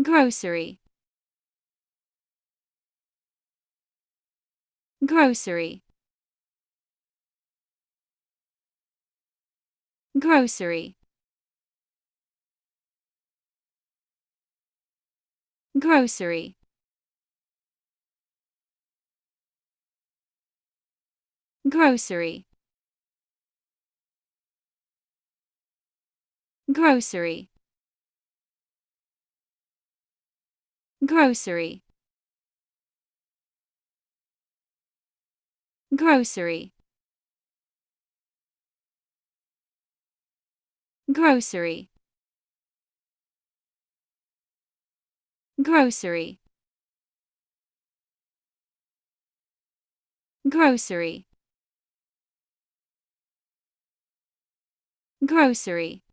grocery, grocery, grocery, grocery, grocery, grocery, grocery, grocery, grocery, grocery, grocery, grocery,